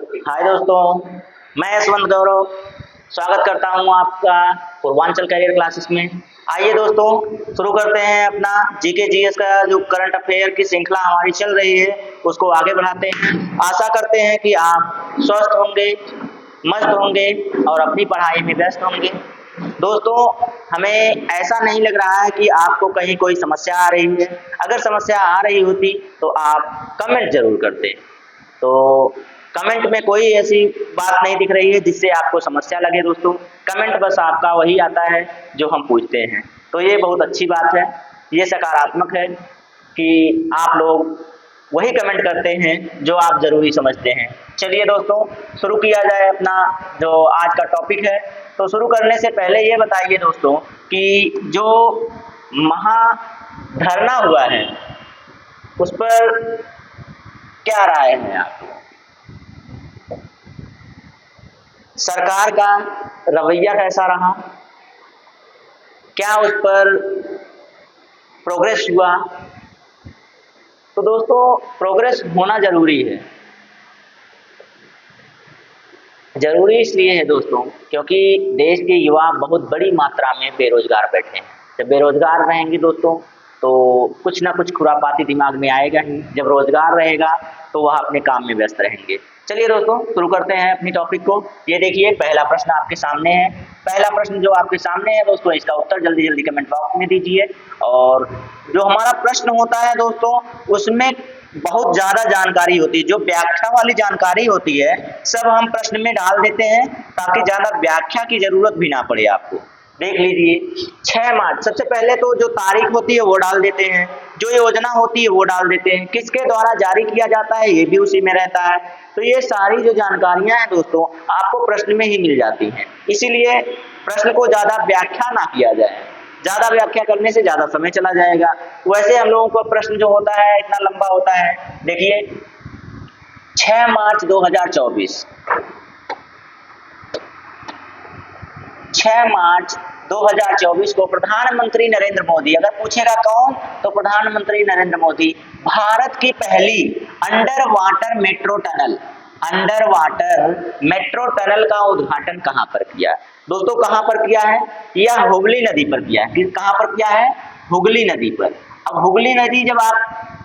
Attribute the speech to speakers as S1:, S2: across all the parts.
S1: हाय दोस्तों, मैं यशवंत गौरव स्वागत करता हूं आपका पूर्वांचल करियर क्लासेस में। आइए दोस्तों, शुरू करते हैं अपना जीके जीएस का जो करंट अफेयर की श्रृंखला हमारी चल रही है उसको आगे बढ़ाते हैं। आशा करते हैं कि आप स्वस्थ होंगे, मस्त होंगे और अपनी पढ़ाई में व्यस्त होंगे। दोस्तों, हमें ऐसा नहीं लग रहा है कि आपको कहीं कोई समस्या आ रही है। अगर समस्या आ रही होती तो आप कमेंट जरूर करते। तो कमेंट में कोई ऐसी बात नहीं दिख रही है जिससे आपको समस्या लगे। दोस्तों, कमेंट बस आपका वही आता है जो हम पूछते हैं, तो ये बहुत अच्छी बात है, ये सकारात्मक है कि आप लोग वही कमेंट करते हैं जो आप जरूरी समझते हैं। चलिए दोस्तों, शुरू किया जाए अपना जो आज का टॉपिक है। तो शुरू करने से पहले ये बताइए दोस्तों कि जो महाधरना हुआ है उस पर क्या राय है आपको? सरकार का रवैया कैसा रहा? क्या उस पर प्रोग्रेस हुआ? तो दोस्तों, प्रोग्रेस होना जरूरी है। जरूरी इसलिए है दोस्तों क्योंकि देश के युवा बहुत बड़ी मात्रा में बेरोजगार बैठे हैं। जब बेरोजगार रहेंगे दोस्तों तो कुछ ना कुछ खुरापाती दिमाग में आएगा ही। जब रोजगार रहेगा तो वह अपने काम में व्यस्त रहेंगे। चलिए दोस्तों, शुरू करते हैं अपनी टॉपिक को। ये देखिए, पहला प्रश्न आपके सामने है। पहला प्रश्न जो आपके सामने है दोस्तों, इसका उत्तर जल्दी जल्दी कमेंट बॉक्स में दीजिए। और जो हमारा प्रश्न होता है दोस्तों, उसमें बहुत ज्यादा जानकारी होती है। जो व्याख्या वाली जानकारी होती है सब हम प्रश्न में डाल देते हैं ताकि ज्यादा व्याख्या की जरूरत भी ना पड़े आपको। देख लीजिए, 6 मार्च, सबसे पहले तो जो तारीख होती है वो डाल देते हैं, जो योजना होती है वो डाल देते हैं, किसके द्वारा जारी किया जाता है ये भी उसी में रहता है। तो ये सारी जो जानकारियां हैं दोस्तों आपको प्रश्न में ही मिल जाती हैं। इसीलिए प्रश्न को ज्यादा व्याख्या ना किया जाए, ज्यादा व्याख्या करने से ज्यादा समय चला जाएगा। वैसे हम लोगों को प्रश्न जो होता है इतना लंबा होता है। देखिए, 6 मार्च 2024, 6 मार्च 2024 को प्रधानमंत्री नरेंद्र मोदी, अगर पूछेगा कौन तो प्रधानमंत्री नरेंद्र मोदी, भारत की पहली अंडर वाटर मेट्रो टनल का उद्घाटन कहां पर किया दोस्तों? कहां पर किया है? यह हुगली नदी पर किया है। कहां पर किया है? हुगली नदी पर। अब हुगली नदी जब आप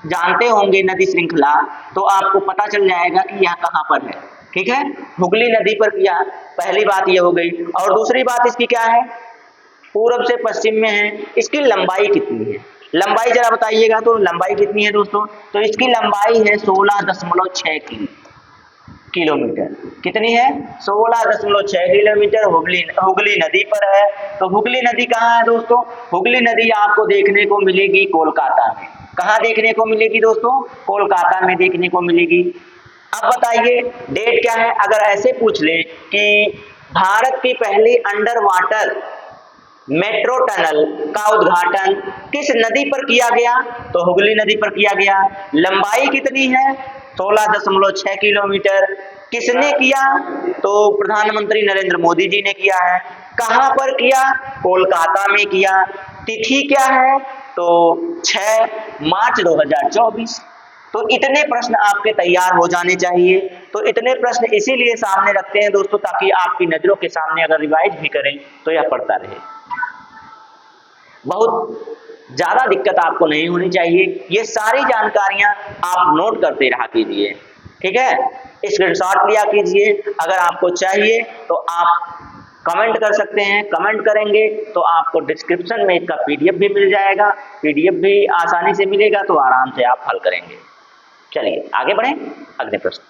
S1: जानते होंगे नदी श्रृंखला, तो आपको पता चल जाएगा कि यह कहां पर है। ठीक है, हुगली नदी पर किया। पहली बात ये हो गई। और दूसरी बात इसकी क्या है? पूर्व से पश्चिम में है। इसकी लंबाई कितनी है? लंबाई जरा बताइएगा। तो लंबाई कितनी है दोस्तों? तो इसकी लंबाई है 16.6 किलोमीटर। कितनी है? 16.6 किलोमीटर। हुगली नदी पर है। तो हुगली नदी कहाँ है दोस्तों? हुगली नदी आपको देखने को मिलेगी कोलकाता में। कहाँ देखने को मिलेगी दोस्तों? कोलकाता में देखने को मिलेगी। अब बताइए डेट क्या है? अगर ऐसे पूछ ले कि भारत की पहली अंडर वाटर मेट्रो टनल का उद्घाटन किस नदी पर किया गया? तो हुगली नदी पर किया गया। लंबाई कितनी है? 16.6 किलोमीटर। किसने किया? तो प्रधानमंत्री नरेंद्र मोदी जी ने किया है। कहां पर किया? कोलकाता में किया। तिथि क्या है? तो 6 मार्च 2024। तो इतने प्रश्न आपके तैयार हो जाने चाहिए। तो इतने प्रश्न इसीलिए सामने रखते हैं दोस्तों ताकि आपकी नजरों के सामने अगर रिवाइज भी करें तो यह पढ़ता रहे। बहुत ज्यादा दिक्कत आपको नहीं होनी चाहिए। ये सारी जानकारियां आप नोट करते रहा कीजिए। ठीक है, स्क्रीनशॉट लिया कीजिए। अगर आपको चाहिए तो आप कमेंट कर सकते हैं। कमेंट करेंगे तो आपको डिस्क्रिप्शन में इसका पीडीएफ भी मिल जाएगा। पीडीएफ भी आसानी से मिलेगा तो आराम से आप हल करेंगे। चलिए आगे बढ़ें। अगले प्रश्न,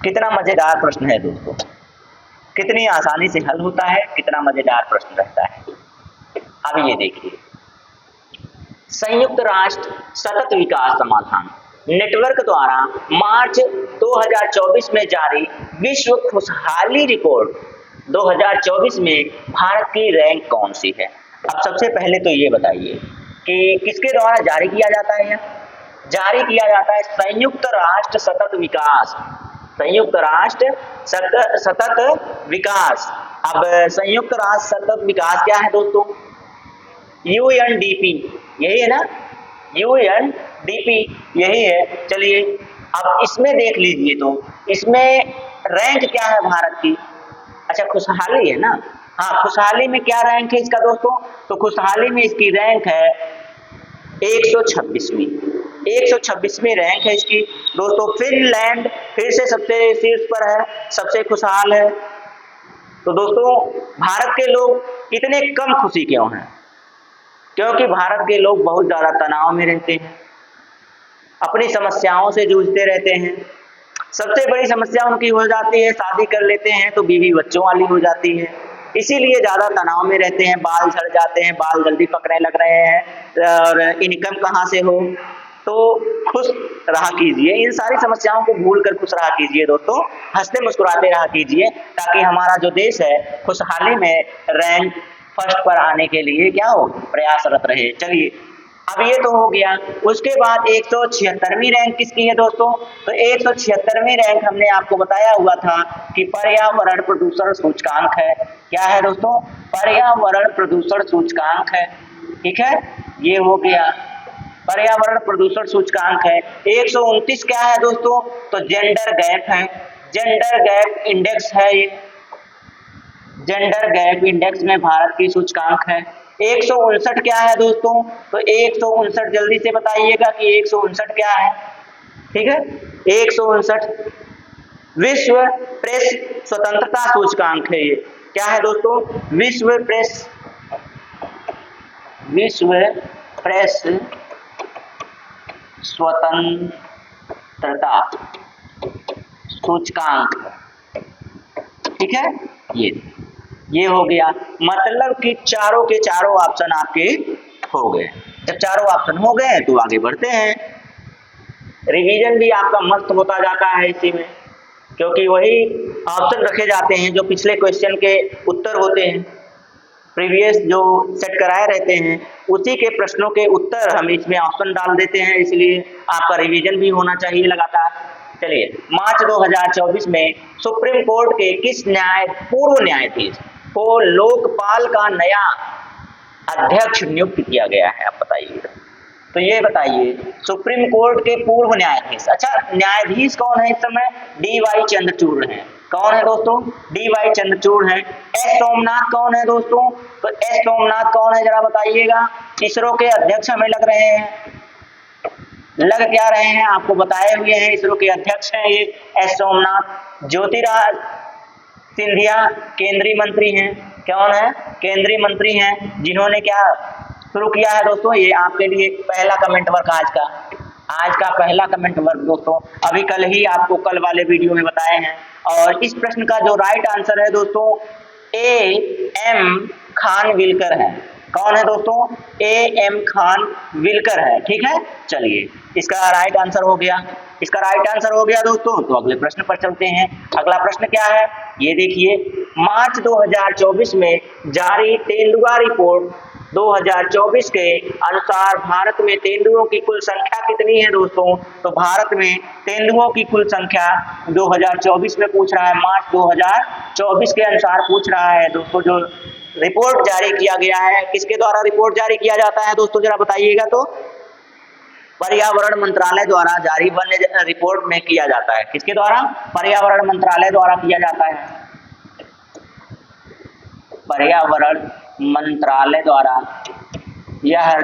S1: कितना मजेदार प्रश्न है दोस्तों, कितनी आसानी से हल होता है, कितना मजेदार प्रश्न रहता है। अब ये देखिए, संयुक्त राष्ट्र सतत विकास समाधान नेटवर्क द्वारा मार्च 2024 में जारी विश्व खुशहाली रिपोर्ट 2024 में भारत की रैंक कौन सी है? अब सबसे पहले तो ये बताइए कि किसके द्वारा जारी किया जाता है? जारी किया जाता है संयुक्त राष्ट्र सतत विकास। संयुक्त राष्ट्र सतत विकास। अब संयुक्त राष्ट्र सतत विकास क्या है दोस्तों? यूएनडीपी, यही है ना? यूएनडीपी यही है। चलिए अब इसमें देख लीजिए तो इसमें रैंक क्या है भारत की? अच्छा खुशहाली है ना, हाँ खुशहाली में क्या रैंक है इसका दोस्तों? तो खुशहाली में इसकी रैंक है 126वीं, 126वीं रैंक है इसकी दोस्तों। फिनलैंड फिर से सबसे शीर्ष पर है, सबसे खुशहाल है। तो दोस्तों भारत के लोग इतने कम खुशी क्यों हैं? क्योंकि भारत के लोग बहुत ज्यादा तनाव में रहते हैं, अपनी समस्याओं से जूझते रहते हैं। सबसे बड़ी समस्या उनकी हो जाती है शादी कर लेते हैं तो बीवी बच्चों वाली हो जाती है, इसीलिए ज्यादा तनाव में रहते हैं, बाल झड़ जाते हैं, बाल जल्दी पकने लग रहे हैं और इनकम कहाँ से हो। तो खुश रहा कीजिए, इन सारी समस्याओं को भूल कर खुश रहा कीजिए दोस्तों, हंसते मुस्कुराते रहा कीजिए, ताकि हमारा जो देश है खुशहाली में रैंक फर्स्ट पर आने के लिए क्या हो, प्रयासरत रहे। चलिए अब ये तो हो गया। उसके बाद 176वीं रैंक किसकी है दोस्तों? तो 176वीं रैंक हमने आपको बताया हुआ था कि पर्यावरण प्रदूषण सूचकांक है। क्या है दोस्तों? पर्यावरण प्रदूषण सूचकांक है। ठीक है, ये हो गया पर्यावरण प्रदूषण सूचकांक है। 129 क्या है दोस्तों? तो जेंडर गैप है, जेंडर गैप इंडेक्स है ये, जेंडर गैप इंडेक्स में भारत की सूचकांक है। 159 क्या है दोस्तों? तो 159 जल्दी से बताइएगा कि 159 क्या है। ठीक है, 159 विश्व प्रेस स्वतंत्रता सूचकांक है ये। क्या है दोस्तों? विश्व प्रेस स्वतंत्रता सूचकांक। ठीक है, ये हो गया। मतलब कि चारों के चारों ऑप्शन आपके हो गए। जब चारों ऑप्शन हो गए तो आगे बढ़ते हैं। रिवीजन भी आपका मस्त होता जाता है इसी में, क्योंकि वही ऑप्शन रखे जाते हैं जो पिछले क्वेश्चन के उत्तर होते हैं, प्रीवियस जो सेट कराए रहते हैं उसी के प्रश्नों के उत्तर हम इसमें ऑप्शन डाल देते हैं, इसलिए आपका रिवीजन भी होना चाहिए लगातार। चलिए, मार्च 2024 में सुप्रीम कोर्ट के किस पूर्व न्यायाधीश को लोकपाल का नया अध्यक्ष नियुक्त किया गया है? आप बताइए। तो ये बताइए, सुप्रीम कोर्ट के पूर्व न्यायाधीश, अच्छा न्यायाधीश कौन है इस समय? डी.वाई. चंद्रचूड़ हैं। कौन है दोस्तों? डी.वाई. चंद्रचूड़ हैं। एस सोमनाथ कौन है दोस्तों? तो एस सोमनाथ कौन है जरा बताइएगा। इसरो के अध्यक्ष हमें लग रहे हैं, लग क्या रहे हैं, आपको बताए हुए हैं, इसरो के अध्यक्ष हैं ये एस सोमनाथ। ज्योतिराज सिंधिया केंद्रीय मंत्री हैं। कौन है? केंद्रीय मंत्री हैं, जिन्होंने क्या शुरू किया है दोस्तों? ये आपके लिए पहला कमेंट वर्क आज का पहला कमेंट वर्क दोस्तों, अभी कल ही आपको कल वाले वीडियो में बताए हैं। और इस प्रश्न का जो राइट आंसर है दोस्तों A.M. खानविलकर है। कौन है दोस्तों? A.M. खानविलकर है। ठीक है, चलिए इसका राइट आंसर हो गया, इसका राइट आंसर हो गया दोस्तों। तो अगले प्रश्न पर चलते हैं। अगला प्रश्न क्या है ये देखिए, मार्च 2024 में जारी तेंदुआ रिपोर्ट 2024 के अनुसार भारत में तेंदुओं की कुल संख्या कितनी है दोस्तों? तो भारत में तेंदुओं की कुल संख्या 2024 में पूछ रहा है, मार्च 2024 के अनुसार पूछ रहा है दोस्तों। जो रिपोर्ट जारी किया गया है, किसके द्वारा रिपोर्ट जारी किया जाता है दोस्तों जरा बताइएगा। तो पर्यावरण मंत्रालय द्वारा जारी वन्य रिपोर्ट में किया जाता है। किसके द्वारा? पर्यावरण मंत्रालय द्वारा किया जाता है, पर्यावरण मंत्रालय द्वारा यह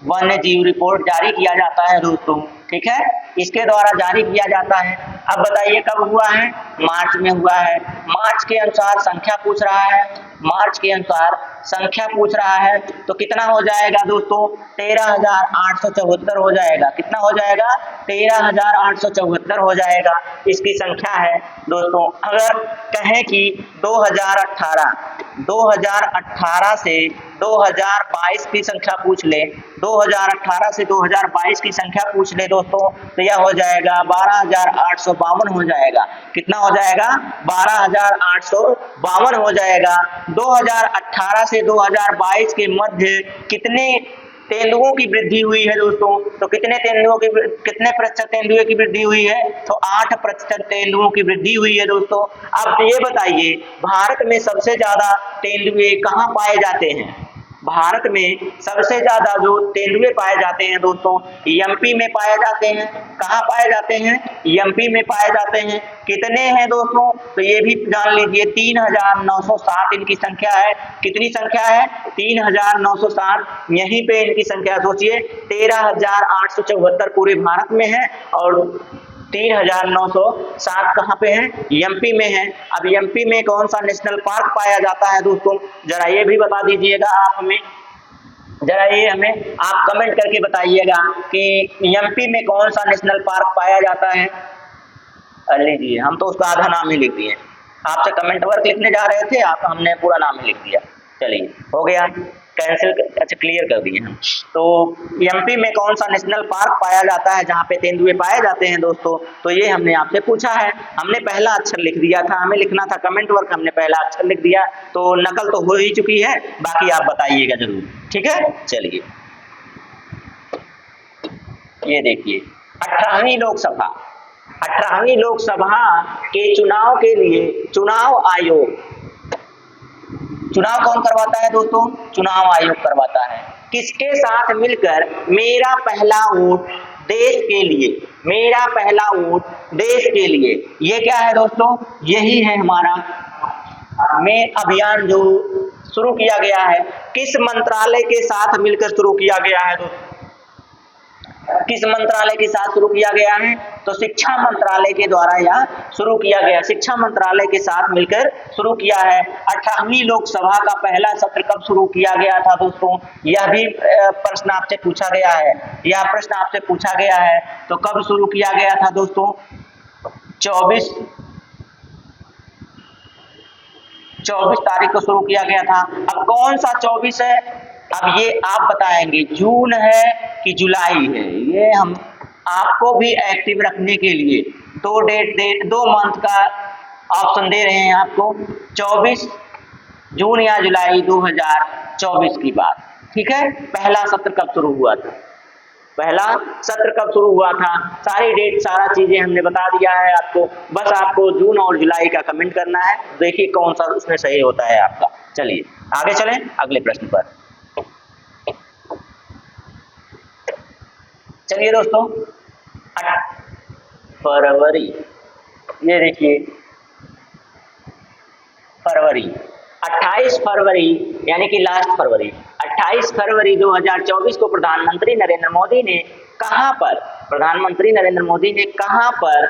S1: वन्य जीव रिपोर्ट जारी किया जाता है दोस्तों। ठीक है, इसके द्वारा जारी किया जाता है। अब बताइए कब हुआ है? मार्च में हुआ है। मार्च के अनुसार संख्या पूछ रहा है, मार्च के अनुसार संख्या पूछ रहा है, तो कितना हो जाएगा दोस्तों? 13,874 हो जाएगा। कितना हो जाएगा? 13,874 हो जाएगा, इसकी संख्या है दोस्तों। अगर कहें कि 2018 से 2022 की संख्या पूछ ले, 2018 से 2022 की संख्या पूछ ले दोस्तों, तो यह हो जाएगा 12,852 हो जाएगा। कितना हो जाएगा? 12,852 हो जाएगा। 2018 से 2022 के मध्य कितने तेंदुओं की वृद्धि हुई है दोस्तों? तो कितने प्रतिशत तेंदुए की वृद्धि हुई है? तो 8% तेंदुओं की वृद्धि हुई है दोस्तों। अब ये बताइए, भारत में सबसे ज्यादा तेंदुए कहाँ पाए जाते हैं? भारत में सबसे ज्यादा जो तेंदुए पाए जाते हैं दोस्तों एमपी में पाए जाते हैं। कहाँ पाए जाते हैं? एमपी में पाए जाते हैं। कितने हैं दोस्तों? तो ये भी जान लीजिए 3960 इनकी संख्या है। कितनी संख्या है? 3960। यहीं पे इनकी संख्या सोचिए 13,874 पूरे भारत में है और 3,960 कहाँ पे है? एमपी में है। अब एमपी में कौन सा नेशनल पार्क पाया जाता है दोस्तों? जरा ये भी बता दीजिएगा आप हमें, जरा ये हमें आप कमेंट करके बताइएगा कि एमपी में कौन सा नेशनल पार्क पाया जाता है। लीजिए हम तो उसका आधा नाम ही लिख दिए, आपसे कमेंट वर्क लिखने जा रहे थे, आप हमने पूरा नाम ही लिख दिया। चलिए हो गया, कैंसिल, अच्छा क्लियर कर दिए हम। तो एमपी में कौन सा नेशनल पार्क पाया जाता है जहाँ पे तेंदुए पाए जाते हैं दोस्तों? तो ये हमने आपसे पूछा है। हमने पहला अक्षर लिख दिया था, हमें लिखना था कमेंट वर्क, हमने पहला अक्षर लिख दिया, तो नकल तो हो ही चुकी है, बाकी आप बताइएगा जरूर, ठीक है। चलिए ये देखिए 18वीं लोकसभा, 18वीं लोकसभा के चुनाव के लिए चुनाव आयोग, चुनाव कौन करवाता है दोस्तों? चुनाव आयोग करवाता है। किसके साथ मिलकर? मेरा पहला वोट देश के लिए, मेरा पहला वोट देश के लिए, ये क्या है दोस्तों? यही है हमारा में अभियान जो शुरू किया गया है। किस मंत्रालय के साथ मिलकर शुरू किया गया है दोस्तों? किस मंत्रालय के साथ शुरू किया गया है? तो शिक्षा मंत्रालय के द्वारा यह शुरू किया गया, शिक्षा मंत्रालय के साथ मिलकर शुरू किया है। 18वीं लोकसभा का पहला सत्र कब शुरू किया गया था दोस्तों? यह भी प्रश्न आपसे पूछा गया है, यह प्रश्न आपसे पूछा गया है। तो कब शुरू किया गया था दोस्तों? 24 तारीख को शुरू किया गया था। अब कौन सा 24 है? अब ये आप बताएंगे जून है कि जुलाई है। ये हम आपको भी एक्टिव रखने के लिए दो मंथ का ऑप्शन दे रहे हैं आपको, 24 जून या जुलाई 2024 की बात, ठीक है। पहला सत्र कब शुरू हुआ था? पहला सत्र कब शुरू हुआ था? सारी डेट सारा चीजें हमने बता दिया है आपको, बस आपको जून और जुलाई का कमेंट करना है। देखिए कौन सा उसमें सही होता है आपका। चलिए आगे चलें अगले प्रश्न पर। चलिए दोस्तों फरवरी, ये देखिए फरवरी 28 फरवरी यानी कि लास्ट फरवरी, 28 फरवरी 2024 को प्रधानमंत्री नरेंद्र मोदी ने कहां पर, प्रधानमंत्री नरेंद्र मोदी ने कहां पर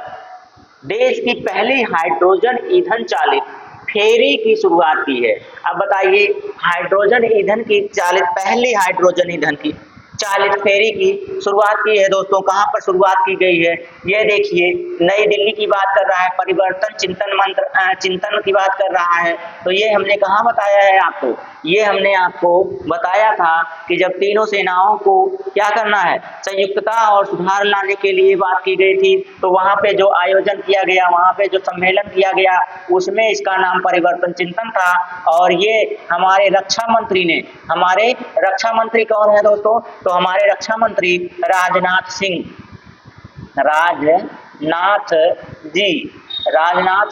S1: देश की पहली हाइड्रोजन ईंधन चालित फेरी की शुरुआत की है? अब बताइए हाइड्रोजन ईंधन की चालित, पहली हाइड्रोजन ईंधन की चालित फेरी की शुरुआत की है दोस्तों। कहां पर शुरुआत की गई है? ये देखिए नई दिल्ली की बात कर रहा है, परिवर्तन चिंतन की बात कर रहा है। तो ये हमने कहां बताया है आपको? ये हमने आपको बताया था कि जब तीनों सेनाओं को क्या करना है, संयुक्तता और सुधार लाने के लिए बात की गई थी, तो वहां पे जो आयोजन किया गया, वहां पे जो सम्मेलन किया गया, उसमें इसका नाम परिवर्तन चिंतन था। और ये हमारे रक्षा मंत्री ने, हमारे रक्षा मंत्री कौन है दोस्तों? तो हमारे रक्षा मंत्री राजनाथ सिंह, राजनाथ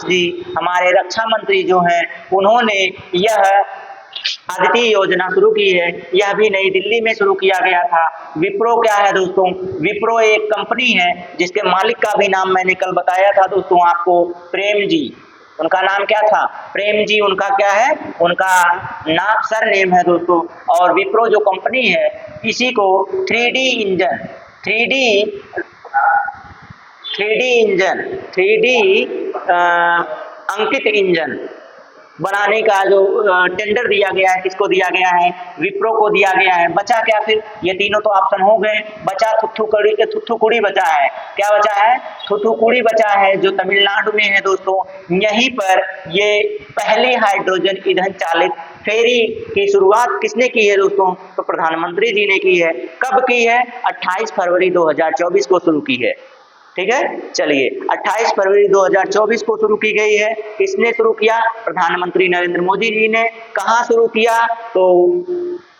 S1: जी हमारे रक्षा मंत्री जो हैं, उन्होंने यह आदित्य योजना शुरू की है। यह भी नई दिल्ली में शुरू किया गया था। विप्रो क्या है दोस्तों? विप्रो एक कंपनी है जिसके मालिक का भी नाम मैंने कल बताया था दोस्तों आपको, प्रेम जी। उनका नाम क्या था? प्रेम जी उनका क्या है? उनका नाम सरनेम है दोस्तों। और विप्रो जो कंपनी है, इसी को 3D इंजन, 3D अंकित इंजन बनाने का जो टेंडर दिया गया है, किसको दिया गया है? विप्रो को दिया गया है। बचा क्या फिर? ये तीनों तो ऑप्शन हो गए, बचा थूथुकुड़ी बचा है। क्या बचा है? थूथुकुड़ी बचा है, जो तमिलनाडु में है दोस्तों। यहीं पर ये पहली हाइड्रोजन ईंधन चालित फेरी की शुरुआत किसने की है दोस्तों? तो प्रधानमंत्री जी ने की है। कब की है? 28 फरवरी 2024 को शुरू की है, ठीक है। चलिए 28 फरवरी 2024 को शुरू की गई है। किसने शुरू किया? प्रधानमंत्री नरेंद्र मोदी जी ने। कहां शुरू किया? तो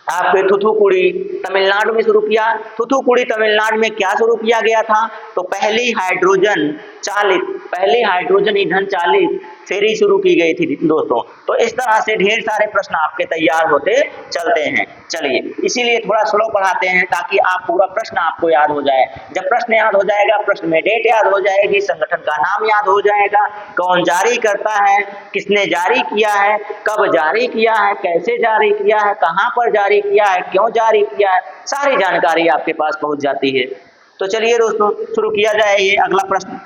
S1: आपके थूथुकुड़ी तमिलनाडु में शुरू किया। थूथुकुड़ी तमिलनाडु में क्या शुरू किया गया था? तो पहली हाइड्रोजन चालित पहली हाइड्रोजन ईंधन चालित फेरी शुरू की गई थी दोस्तों। तो इस तरह से ढेर सारे प्रश्न आपके तैयार होते चलते हैं। चलिए इसीलिए थोड़ा स्लो पढ़ाते हैं ताकि आप पूरा प्रश्न आपको याद हो जाए। जब प्रश्न याद हो जाएगा, प्रश्न में डेट याद हो जाएगी, संगठन का नाम याद हो जाएगा, कौन जारी करता है, किसने जारी किया है, कब जारी किया है, कैसे जारी किया है, कहाँ पर जारी किया है, क्यों जारी किया है, सारी जानकारी आपके पास पहुंच जाती है। तो चलिए दोस्तों शुरू किया जाए। ये अगला प्रश्न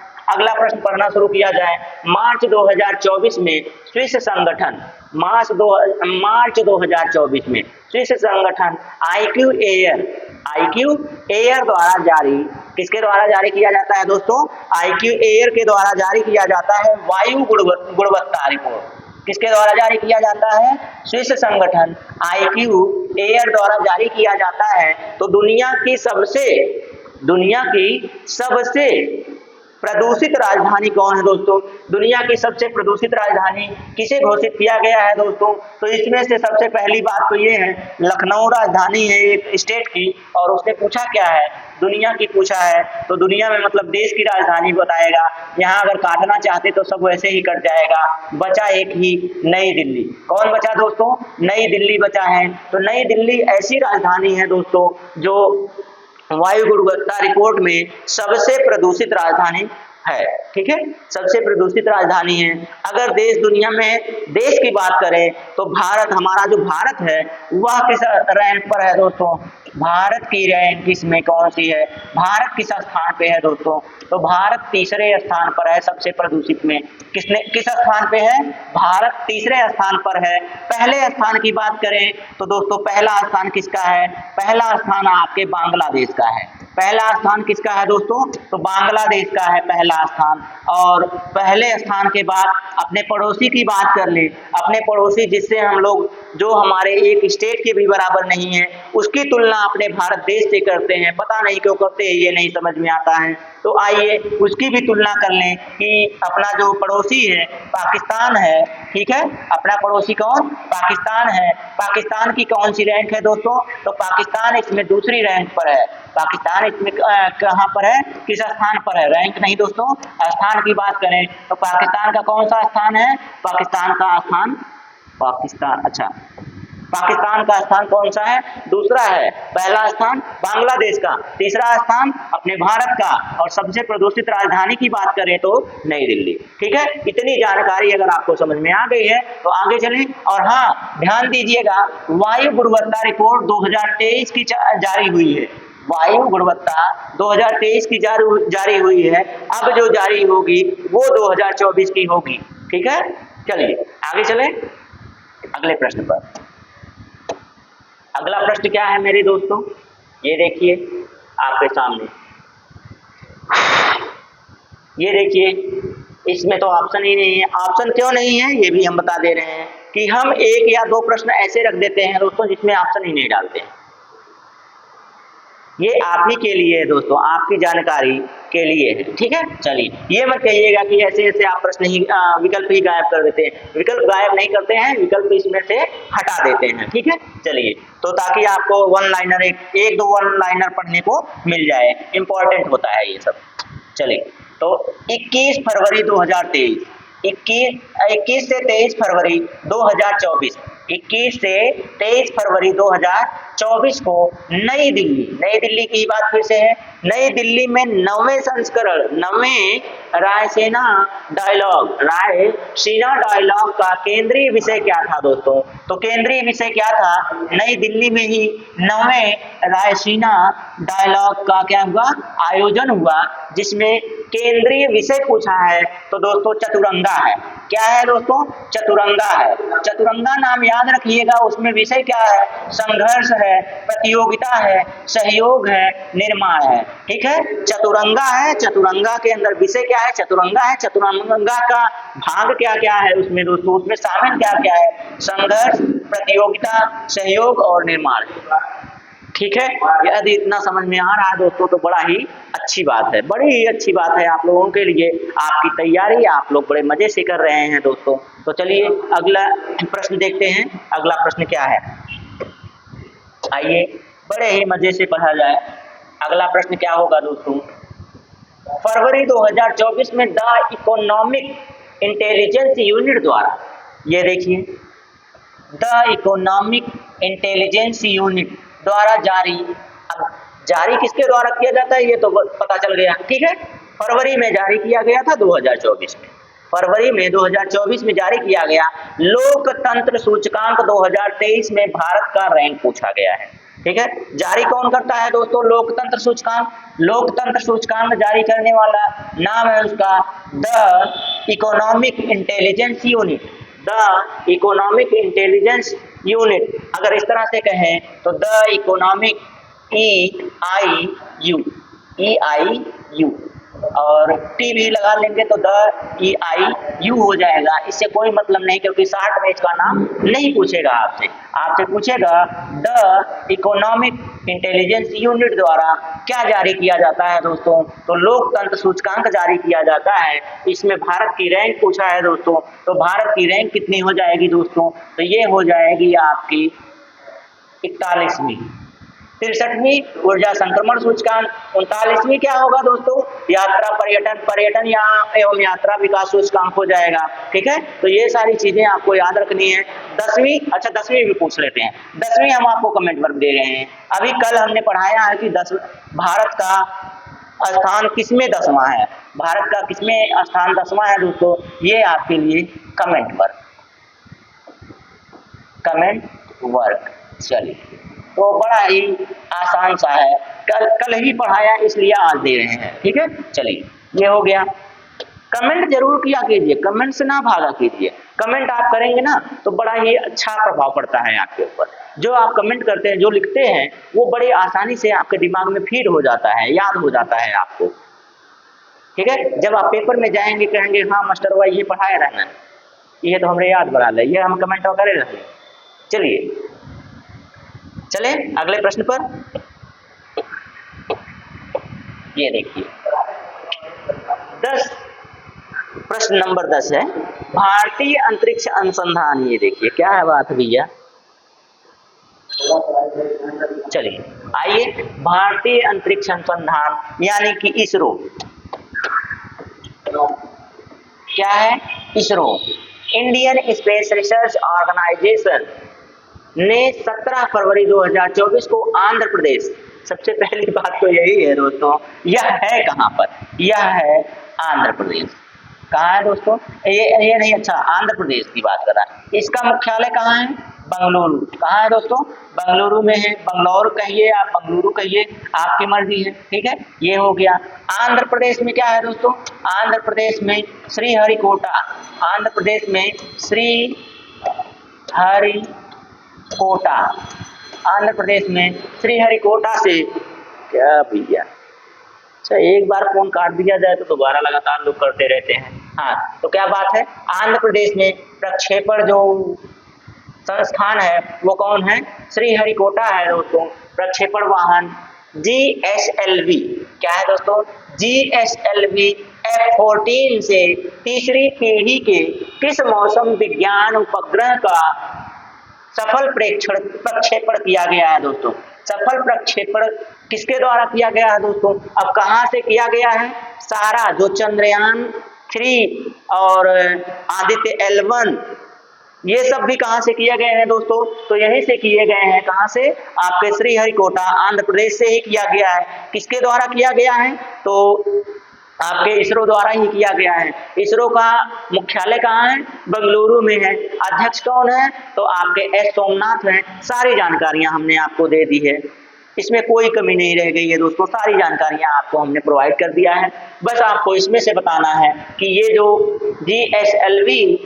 S1: पढ़ना शुरू किया जाए। मार्च 2024 में स्विस संगठन मार्च 2024 में स्विस संगठन IQ एयर द्वारा जारी, किसके द्वारा जारी किया जाता है दोस्तों? IQ एयर के द्वारा जारी किया जाता है वायु गुणवत्ता रिपोर्ट। किसके द्वारा जारी किया जाता है? स्विस संगठन IQ एयर द्वारा जारी किया जाता है। तो दुनिया की सबसे प्रदूषित राजधानी कौन है दोस्तों? दुनिया की सबसे प्रदूषित राजधानी किसे घोषित किया गया है दोस्तों? तो इसमें से सबसे पहली बात तो ये है, लखनऊ राजधानी है एक स्टेट की, और उसने पूछा क्या है? दुनिया की पूछा है। तो दुनिया में मतलब देश की राजधानी बताएगा। यहाँ अगर काटना चाहते तो सब वैसे ही कट जाएगा। बचा एक ही, नई दिल्ली। कौन बचा दोस्तों? नई दिल्ली बचा है। तो नई दिल्ली ऐसी राजधानी है दोस्तों जो वायु गुणवत्ता रिपोर्ट में सबसे प्रदूषित राजधानी है। ठीक है, सबसे प्रदूषित राजधानी है। अगर दुनिया में देश की बात करें तो भारत, हमारा जो भारत है वह किस रैंक पर है दोस्तों? भारत की रैंक इसमें कौन सी है? भारत किस स्थान पे है दोस्तों? तो भारत तीसरे स्थान पर है सबसे प्रदूषित में। किस स्थान पे है? भारत तीसरे स्थान पर है। पहले स्थान की बात करें तो दोस्तों पहला स्थान किसका है? पहला स्थान आपके बांग्लादेश का है। पहला स्थान किसका है दोस्तों? तो बांग्लादेश का है पहला स्थान। और पहले स्थान के बाद अपने पड़ोसी की बात कर ले, अपने पड़ोसी जिससे हम लोग, जो हमारे एक स्टेट के भी बराबर नहीं है, उसकी तुलना अपने भारत देश से करते हैं। पता नहीं क्यों करते हैं, ये नहीं समझ में आता है। तो आइए उसकी भी तुलना कर लें कि अपना जो पड़ोसी है पाकिस्तान है। ठीक है, अपना पड़ोसी कौन? पाकिस्तान है। पाकिस्तान की कौन सी रैंक है दोस्तों? तो पाकिस्तान इसमें दूसरी रैंक पर है। पाकिस्तान इसमें कहाँ पर है? किस स्थान पर है? रैंक नहीं दोस्तों, स्थान की बात करें तो पाकिस्तान का कौन सा स्थान है? पाकिस्तान का स्थान पाकिस्तान का स्थान कौन सा है? दूसरा है। पहला स्थान बांग्लादेश का, तीसरा स्थान अपने भारत का, और सबसे प्रदूषित राजधानी की बात करें तो नई दिल्ली। ठीक है, इतनी जानकारी अगर आपको समझ में आ गई है तो आगे चलें। और हाँ, ध्यान दीजिएगा, वायु गुणवत्ता रिपोर्ट 2023 की जारी हुई है। वायु गुणवत्ता 2023 की जारी हुई है। अब जो जारी होगी वो 2024 की होगी। ठीक है, चलिए आगे चलें अगले प्रश्न पर। अगला प्रश्न क्या है मेरे दोस्तों? ये देखिए आपके सामने, ये देखिए, इसमें तो ऑप्शन ही नहीं है। ऑप्शन क्यों नहीं है ये भी हम बता दे रहे हैं कि हम एक या दो प्रश्न ऐसे रख देते हैं दोस्तों जिसमें ऑप्शन ही नहीं डालते हैं। ये आप ही के लिए है दोस्तों, आपकी जानकारी के लिए है। ठीक है, चलिए ये मत कहिएगा कि ऐसे ऐसे आप प्रश्न ही विकल्प ही गायब कर देते हैं। विकल्प गायब नहीं करते हैं, विकल्प इसमें से हटा देते हैं। ठीक है, चलिए, तो ताकि आपको वन लाइनर एक दो वन लाइनर पढ़ने को मिल जाए, इंपॉर्टेंट होता है ये सब। चलिए, तो 21 फरवरी 2023, 21 से 23 फरवरी 2024, 21 से 23 फरवरी 2024 को नई दिल्ली की बात फिर से है। नई दिल्ली में 9वें संस्करण, 9वें रायसीना डायलॉग का केंद्रीय विषय क्या था दोस्तों? तो केंद्रीय विषय क्या था? नई दिल्ली में ही 9वें रायसीना डायलॉग का क्या हुआ? आयोजन हुआ, जिसमें केंद्रीय विषय पूछा है तो दोस्तों चतुरंगा है। क्या है दोस्तों? चतुरंगा है। चतुरंगा नाम याद रखिएगा। उसमें विषय क्या है? संघर्ष है, प्रतियोगिता है, सहयोग है, निर्माण है। ठीक है, चतुरंगा है। चतुरंगा के अंदर विषय क्या है? चतुरंगा है। चतुरंगा का भाग क्या क्या है उसमें दोस्तों? उसमें शामिल क्या क्या है? संघर्ष, प्रतियोगिता, सहयोग और निर्माण। ठीक है, यदि इतना समझ में आ रहा है दोस्तों तो बड़ा ही अच्छी बात है, बड़ी ही अच्छी बात है आप लोगों के लिए। आपकी तैयारी आप लोग बड़े मजे से कर रहे हैं दोस्तों। तो चलिए अगला प्रश्न देखते हैं। अगला प्रश्न क्या है, आइए बड़े ही मजे से पढ़ा जाए। अगला प्रश्न क्या होगा दोस्तों? फरवरी 2024 में द इकोनॉमिक इंटेलिजेंस यूनिट द्वारा, ये देखिए द इकोनॉमिक इंटेलिजेंस यूनिट द्वारा जारी, अब जारी किसके द्वारा किया जाता है ये तो पता चल गया, ठीक है। फरवरी में जारी किया गया था 2024 में, फरवरी में 2024 में जारी किया गया लोकतंत्र सूचकांक 2023 में भारत का रैंक पूछा गया है, ठीक है। जारी कौन करता है दोस्तों? लोकतंत्र सूचकांक। लोकतंत्र सूचकांक जारी करने वाला नाम है उसका the economic intelligence unit, the economic intelligence unit. अगर इस तरह से कहें तो द इकोनॉमिक EIU और टी भी लगा लेंगे तो द EIU हो जाएगा। इससे कोई मतलब नहीं, क्योंकि शॉर्ट में इसका नाम नहीं पूछेगा आपसे, आपसे पूछेगा द इकोनॉमिक इंटेलिजेंस यूनिट द्वारा क्या जारी किया जाता है दोस्तों? तो लोकतंत्र सूचकांक जारी किया जाता है। इसमें भारत की रैंक पूछा है दोस्तों, तो भारत की रैंक कितनी हो जाएगी दोस्तों? तो ये हो जाएगी आपकी 41वीं। 63वीं ऊर्जा संक्रमण सूचकांक। 39वीं क्या होगा दोस्तों? यात्रा पर्यटन एवं यात्रा विकास सूचकांक हो जाएगा, ठीक है। तो ये सारी चीजें आपको याद रखनी है। 10वीं, अच्छा 10वीं भी पूछ लेते हैं। 10वीं हम आपको कमेंट वर्क दे रहे हैं। अभी कल हमने पढ़ाया है कि भारत का स्थान किसमें 10वां है, भारत का किसमें स्थान 10वां है दोस्तों? ये आपके लिए कमेंट वर्क। चलिए, तो बड़ा ही आसान सा है, कल ही पढ़ाया इसलिए आज दे रहे हैं, ठीक है। चलिए, ये हो गया। कमेंट जरूर किया कीजिए, कमेंट से ना भागा कीजिए। कमेंट आप करेंगे ना तो बड़ा ही अच्छा प्रभाव पड़ता है आपके ऊपर। जो आप कमेंट करते हैं, जो लिखते हैं, वो बड़े आसानी से आपके दिमाग में फीड हो जाता है, याद हो जाता है आपको, ठीक है। जब आप पेपर में जाएंगे कहेंगे हाँ मास्टर भाई ये पढ़ाया रहना, ये तो हमने याद बना लिया, ये हम कमेंट करे रहेंगे। चलिए चले अगले प्रश्न पर। ये देखिए 10, प्रश्न नंबर 10 है भारतीय अंतरिक्ष अनुसंधान। ये देखिए क्या है बात भैया, चलिए आइए। भारतीय अंतरिक्ष अनुसंधान यानी कि इसरो, क्या है? ISRO, Indian space research organisation ने 17 फरवरी 2024 को आंध्र प्रदेश, सबसे पहली बात तो यही है दोस्तों, यह है कहाँ पर? यह है आंध्र प्रदेश। कहाँ है दोस्तों? ये नहीं, अच्छा आंध्र प्रदेश की बात कर रहा है। इसका मुख्यालय कहाँ है? बंगलुरु। कहाँ है दोस्तों? बंगलुरु में है। बंगलौर कहिए आप, बंगलुरु कहिए, आपकी मर्जी है, ठीक है। ये हो गया। आंध्र प्रदेश में क्या है दोस्तों? आंध्र प्रदेश में श्रीहरिकोटा, आंध्र प्रदेश में श्रीहरिकोटा, आंध्र प्रदेश में श्रीहरिकोटा से क्या भैया, अच्छा एक बार फोन काट दिया जाए तो दोबारा लगातार लोग करते रहते हैं। हाँ, तो क्या बात है, आंध्र प्रदेश में प्रक्षेपण जो संस्थान है वो कौन है? श्रीहरिकोटा है दोस्तों। प्रक्षेपण वाहन GSLV, क्या है दोस्तों? GSLV F-14 से तीसरी पीढ़ी के किस मौसम विज्ञान उपग्रह का सफल प्रक्षेपण किया गया है दोस्तों? सफल प्रक्षेपण किसके द्वारा किया गया है दोस्तों? अब कहाँ से किया गया है? सारा जो चंद्रयान 3 और आदित्य L1, ये सब भी कहाँ से किए गए हैं दोस्तों? तो यहीं से किए गए हैं। कहाँ से? आपके श्रीहरिकोटा आंध्र प्रदेश से ही किया गया है। किसके द्वारा किया गया है? तो आपके इसरो द्वारा ही किया गया है। इसरो का मुख्यालय कहाँ है? बेंगलुरु में है। अध्यक्ष कौन है? तो आपके S सोमनाथ हैं। सारी जानकारियां हमने आपको दे दी है, इसमें कोई कमी नहीं रह गई है दोस्तों, सारी जानकारियां आपको हमने प्रोवाइड कर दिया है। बस आपको इसमें से बताना है कि ये जो GSLV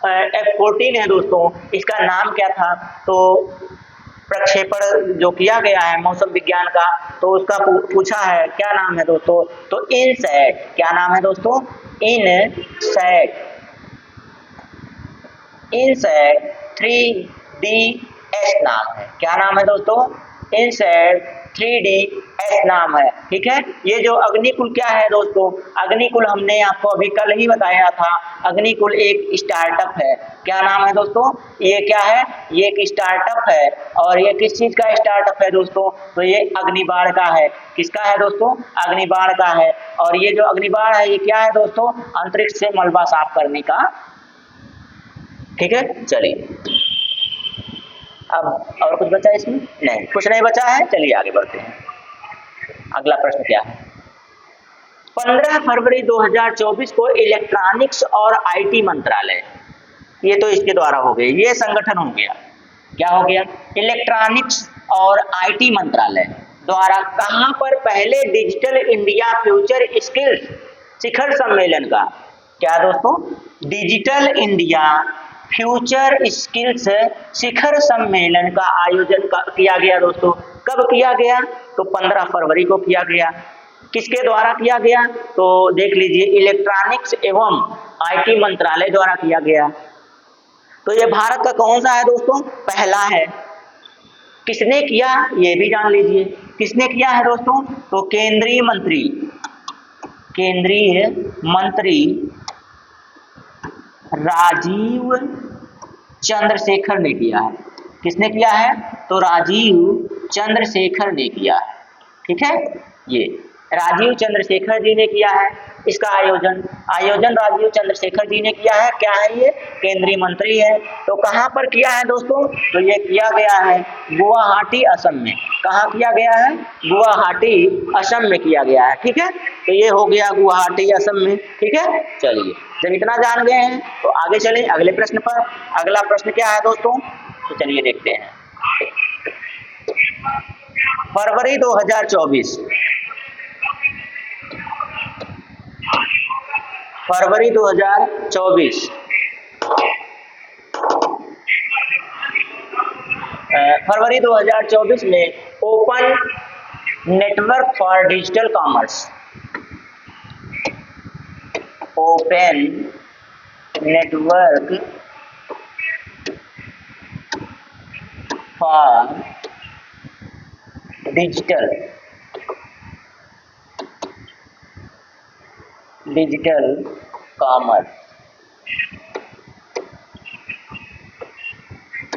S1: F-14 है दोस्तों, इसका नाम क्या था? तो प्रक्षेपण जो किया गया है मौसम विज्ञान का, तो उसका पूछा है क्या नाम है दोस्तों? तो इनसैट। क्या नाम है दोस्तों? इनसैट 3DS नाम है। क्या नाम है दोस्तों? इनसेट 3DS नाम है। ठीक है, ये जो अग्निकुल क्या है दोस्तों, अग्निकुल हमने आपको अभी कल ही बताया था, अग्निकुल एक स्टार्टअप है। क्या नाम है दोस्तों, ये क्या है, ये एक स्टार्टअप है। और ये किस चीज का स्टार्टअप है दोस्तों, तो ये अग्निबाण का है। किसका है दोस्तों, अग्निबाण का है। और ये जो अग्निबाण है ये क्या है दोस्तों, अंतरिक्ष से मलबा साफ करने का। ठीक है, चलिए अब और कुछ बचा है इसमें, नहीं कुछ नहीं बचा है, चलिए आगे बढ़ते हैं। अगला प्रश्न क्या है, 15 फरवरी 2024 को इलेक्ट्रॉनिक्स और आईटी मंत्रालय, ये तो इसके द्वारा हो गए, ये संगठन हो गया, क्या हो गया, इलेक्ट्रॉनिक्स और आईटी मंत्रालय द्वारा कहां पर पहले डिजिटल इंडिया फ्यूचर स्किल्स शिखर सम्मेलन का, क्या दोस्तों, डिजिटल इंडिया फ्यूचर स्किल्स शिखर सम्मेलन का आयोजन किया गया दोस्तों। कब किया गया, तो 15 फरवरी को किया गया। किसके द्वारा किया गया, तो देख लीजिए, इलेक्ट्रॉनिक्स एवं आईटी मंत्रालय द्वारा किया गया। तो ये भारत का कौन सा है दोस्तों, पहला है। किसने किया ये भी जान लीजिए, किसने किया है दोस्तों, तो केंद्रीय मंत्री राजीव चंद्रशेखर ने किया है। किसने किया है, तो राजीव चंद्रशेखर ने किया है। ठीक है, ये राजीव चंद्रशेखर जी ने किया है इसका आयोजन राजीव चंद्रशेखर जी ने किया है। क्या है ये, केंद्रीय मंत्री है। तो कहां पर किया है दोस्तों, तो ये किया गया है गुवाहाटी असम में। कहां किया गया है, गुवाहाटी असम में किया गया है। ठीक है, तो ये हो गया गुवाहाटी असम में। ठीक है, चलिए जब इतना जान गए हैं तो आगे चले अगले प्रश्न पर। अगला प्रश्न क्या है दोस्तों, तो चलिए देखते हैं। फरवरी 2024 फरवरी 2024 में open network for digital commerce, open network for digital commerce.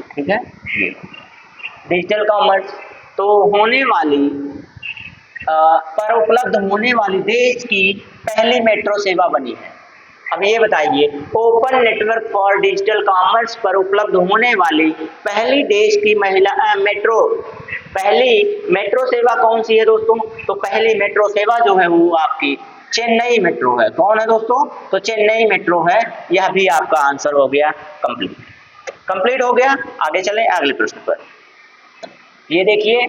S1: ठीक है, ये डिजिटल कॉमर्स तो होने वाली पर उपलब्ध होने वाली देश की पहली मेट्रो सेवा बनी है। अब ये बताइए, open network for digital commerce पर उपलब्ध होने वाली पहली देश की पहली मेट्रो सेवा कौन सी है दोस्तों, तो पहली मेट्रो सेवा जो है वो आपकी चेन्नई मेट्रो है। कौन है दोस्तों, तो चेन्नई मेट्रो है। यह भी आपका आंसर हो गया कंप्लीट हो गया। आगे चलें अगले प्रश्न पर। ये देखिए,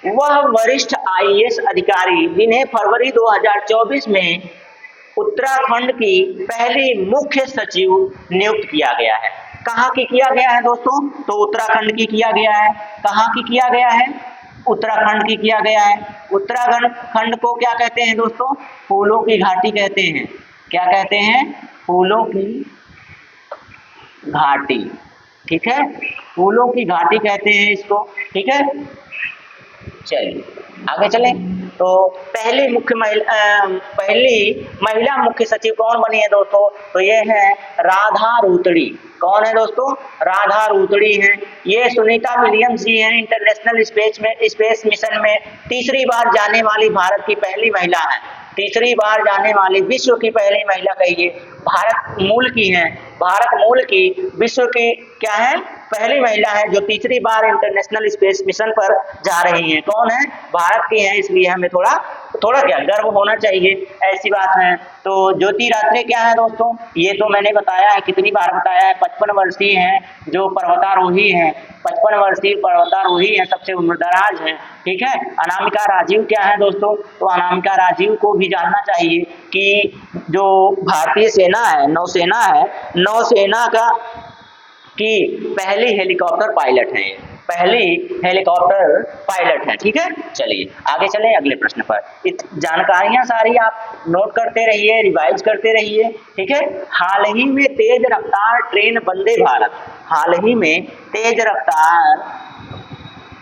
S1: वह वरिष्ठ आईएएस अधिकारी जिन्हें फरवरी 2024 में उत्तराखंड की पहली मुख्य सचिव नियुक्त किया गया है। कहाँ की किया गया है दोस्तों, तो उत्तराखंड की किया गया है। कहाँ की किया गया है, उत्तराखंड की किया गया है। उत्तराखंड को क्या कहते हैं दोस्तों, फूलों की घाटी कहते हैं। क्या कहते हैं, फूलों की घाटी। ठीक है, फूलों की घाटी कहते हैं इसको। ठीक है, चलिए आगे चलें। तो पहली महिला मुख्य सचिव कौन बनी है दोस्तों, तो ये है राधा रूतड़ी। कौन है दोस्तों, राधा रूतड़ी हैं। ये सुनीता विलियम्स जी हैं, इंटरनेशनल स्पेस मिशन में तीसरी बार जाने वाली भारत की पहली महिला है। तीसरी बार जाने वाली विश्व की पहली महिला कहिए, भारत मूल की हैं। भारत मूल की विश्व की क्या है, पहली महिला है जो तीसरी बार इंटरनेशनल स्पेस मिशन पर जा रही हैं। कौन है, भारत की हैं, इसलिए हमें थोड़ा क्या गर्व होना चाहिए, ऐसी बात है। तो ज्योति रात्रे क्या है दोस्तों, ये तो मैंने बताया है, कितनी बार बताया है, 55 वर्षीय हैं जो पर्वतारोही हैं। 55 वर्षीय पर्वतारोही हैं, सबसे उम्रदराज हैं। ठीक है, अनामिका राजीव क्या है दोस्तों, तो अनामिका राजीव को भी जानना चाहिए कि जो भारतीय सेना है, नौसेना की पहली हेलीकॉप्टर पायलट है, ठीक है। चलिए आगे चलें अगले प्रश्न पर। जानकारियां सारी आप नोट करते रहिए, रिवाइज करते रहिए। ठीक है, हाल ही में तेज रफ्तार ट्रेन वंदे भारत, हाल ही में तेज रफ्तार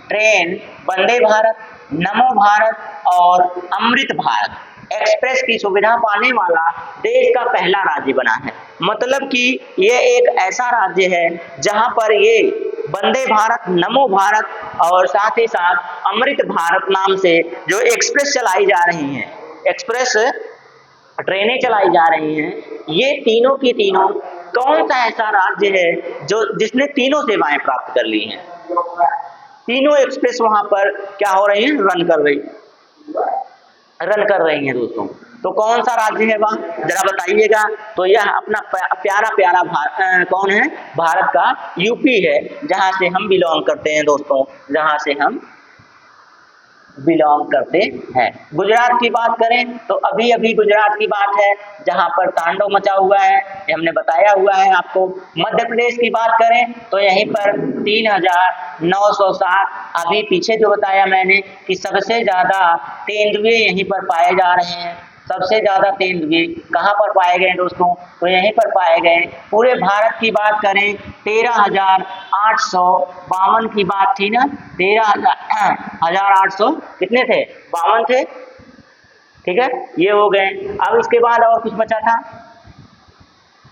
S1: ट्रेन वंदे भारत, नमो भारत और अमृत भारत एक्सप्रेस की सुविधा पाने वाला देश का पहला राज्य बना है। मतलब कि ये एक ऐसा राज्य है जहां पर ये वंदे भारत, नमो भारत और साथ ही साथ अमृत भारत नाम से जो एक्सप्रेस चलाई जा रही हैं, एक्सप्रेस ट्रेनें चलाई जा रही हैं, ये तीनों की तीनों कौन सा ऐसा राज्य है जो जिसने तीनों सेवाएं प्राप्त कर ली हैं? तीनों एक्सप्रेस वहां पर क्या हो रही हैं? रन कर रही हैं दोस्तों। तो कौन सा राज्य है वह, जरा बताइएगा। तो यह अपना प्यारा प्यारा कौन है? भारत का यूपी है, जहां से हम बिलोंग करते हैं दोस्तों, जहां से हम बिलोंग करते हैं। गुजरात की बात करें तो अभी अभी गुजरात की बात है जहां पर तांडव मचा हुआ है, ये हमने बताया हुआ है आपको। मध्य प्रदेश की बात करें तो यहीं पर 3,907, अभी पीछे जो बताया मैंने कि सबसे ज्यादा तेंदुए यहीं पर पाए जा रहे हैं। सबसे ज्यादा तेंदुए कहाँ पर पाए गए दोस्तों? तो यहीं पर पाए गए। पूरे भारत की बात करें 13,852 की बात थी ना, 13,800 कितने थे? 52 थे, ठीक है, ये हो गए। अब इसके बाद और कुछ बचा था?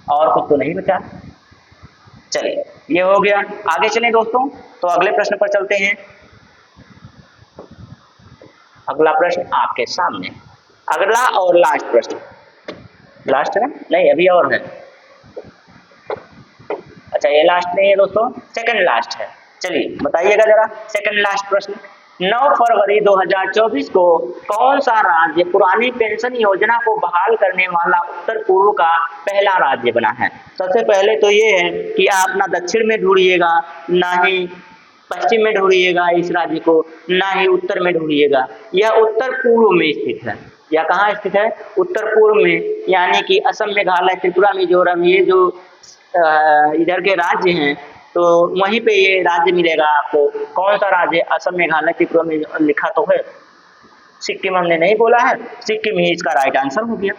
S1: और कुछ तो नहीं बचा। चलिए ये हो गया, आगे चलें दोस्तों। तो अगले प्रश्न पर चलते हैं। अगला प्रश्न आपके सामने, अगला और लास्ट प्रश्न। लास्ट है? नहीं, अभी और है। अच्छा, ये लास्ट नहीं है दोस्तों, सेकंड लास्ट है। चलिए बताइएगा जरा सेकंड लास्ट प्रश्न। 9 फरवरी 2024 को कौन सा राज्य पुरानी पेंशन योजना को बहाल करने वाला उत्तर पूर्व का पहला राज्य बना है? सबसे पहले तो ये है कि आप ना दक्षिण में ढूंढिएगा, ना ही पश्चिम में ढूंढिएगा इस राज्य को, ना ही उत्तर में ढूंढिएगा। यह उत्तर पूर्व में स्थित है। यह कहाँ स्थित है? उत्तर पूर्व में, यानी कि असम, मेघालय, त्रिपुरा, मिजोरम, ये जो इधर के राज्य हैं, तो वहीं पे ये राज्य मिलेगा आपको। कौन सा राज्य? असम, मेघालय, त्रिपुरा में लिखा तो है। सिक्किम हमने नहीं बोला है, सिक्किम ही इसका राइट आंसर हो गया।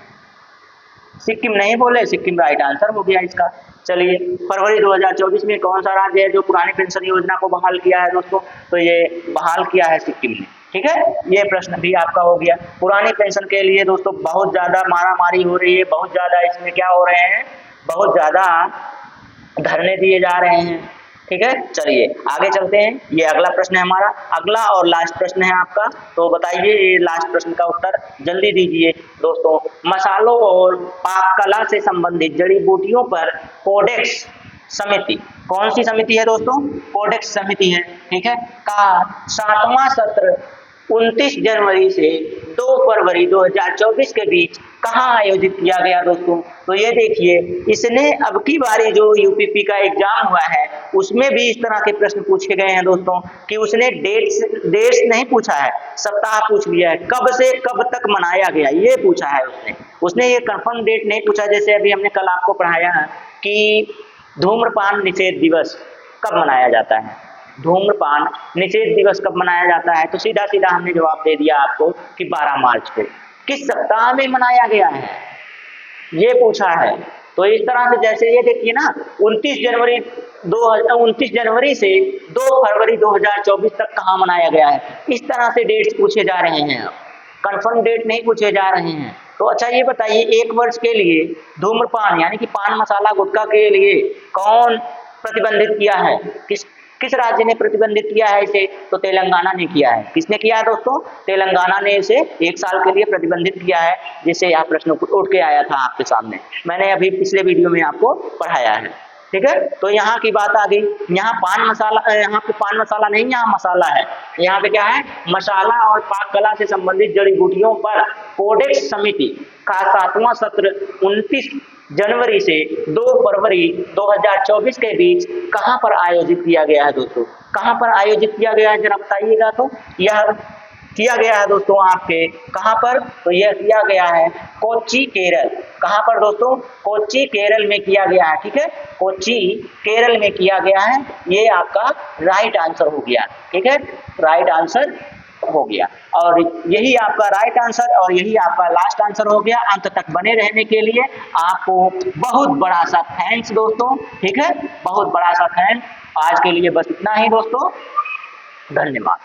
S1: सिक्किम नहीं बोले, सिक्किम राइट आंसर हो गया इसका। चलिए, फरवरी 2024 में कौन सा राज्य है जो पुरानी पेंशन योजना को बहाल किया है दोस्तों? तो ये बहाल किया है सिक्किम ने, ठीक है। ये प्रश्न भी आपका हो गया। पुरानी पेंशन के लिए दोस्तों बहुत ज्यादा मारामारी हो रही है, बहुत ज्यादा इसमें क्या हो रहे हैं, बहुत ज्यादा धरने दिए जा रहे हैं, ठीक है। चलिए आगे चलते हैं, ये अगला प्रश्न है हमारा, अगला और लास्ट प्रश्न है आपका। तो बताइए ये लास्ट प्रश्न का उत्तर जल्दी दीजिए दोस्तों। मसालों और पाक कला से संबंधित जड़ी बूटियों पर कोडेक्स समिति, कौन सी समिति है दोस्तों? कोडेक्स समिति है, ठीक है, का 7वां सत्र 29 जनवरी से 2 फरवरी 2024 के बीच कहाँ आयोजित किया गया दोस्तों? तो ये देखिए, इसने अब की बारी जो यूपीपी का एग्जाम हुआ है उसमें भी इस तरह के प्रश्न पूछे गए हैं दोस्तों, कि उसने डेट्स नहीं पूछा है, सप्ताह पूछ लिया है, कब से कब तक मनाया गया ये पूछा है उसने ये कंफर्म डेट नहीं पूछा। जैसे अभी हमने कल आपको पढ़ाया है कि धूम्रपान निषेध दिवस कब मनाया जाता है, धूम्रपान निषेध दिवस कब मनाया जाता है, तो सीधा सीधा हमने जवाब दे दिया आपको कि 12 मार्च को। किस सप्ताह में मनाया गया है ये पूछा है। तो इस तरह से जैसे ये देखिए ना, 29 जनवरी से 2 फरवरी 2024 तक कहाँ मनाया गया है, इस तरह से डेट्स पूछे जा रहे हैं, कंफर्म डेट नहीं पूछे जा रहे हैं। तो अच्छा ये बताइए, 1 वर्ष के लिए धूम्रपान यानी कि पान मसाला गुटखा के लिए कौन प्रतिबंधित किया है, किस राज्य ने प्रतिबंधित किया है इसे? तो तेलंगाना ने किया है। किसने किया है दोस्तों? तेलंगाना ने इसे 1 साल के लिए प्रतिबंधित किया है, जिससे यह प्रश्न उठ के आया था आपके सामने, मैंने अभी पिछले वीडियो में आपको पढ़ाया है, ठीक है। तो यहाँ की बात आ गई, यहाँ पान मसाला, यहाँ पे पान मसाला नहीं, यहाँ मसाला है, यहाँ पे क्या है, मसाला और पाक कला से संबंधित जड़ी बूटियों पर कोडेक्स समिति का 7वां सत्र 29 जनवरी से 2 फरवरी 2024 के बीच कहां पर आयोजित किया गया है दोस्तों? कहां पर आयोजित किया गया है जरा बताइएगा। तो यह किया गया है दोस्तों आपके कहां पर? तो यह किया गया है कोच्चि, केरल। कहां पर दोस्तों? कोच्चि, केरल में किया गया है, ठीक है, कोच्चि, केरल में किया गया है। ये आपका राइट आंसर हो गया, ठीक है, राइट आंसर हो गया। और यही आपका राइट आंसर और यही आपका लास्ट आंसर हो गया। अंत तक बने रहने के लिए आपको बहुत बड़ा सा थैंक्स दोस्तों, ठीक है, बहुत बड़ा सा थैंक्स। आज के लिए बस इतना ही दोस्तों, धन्यवाद।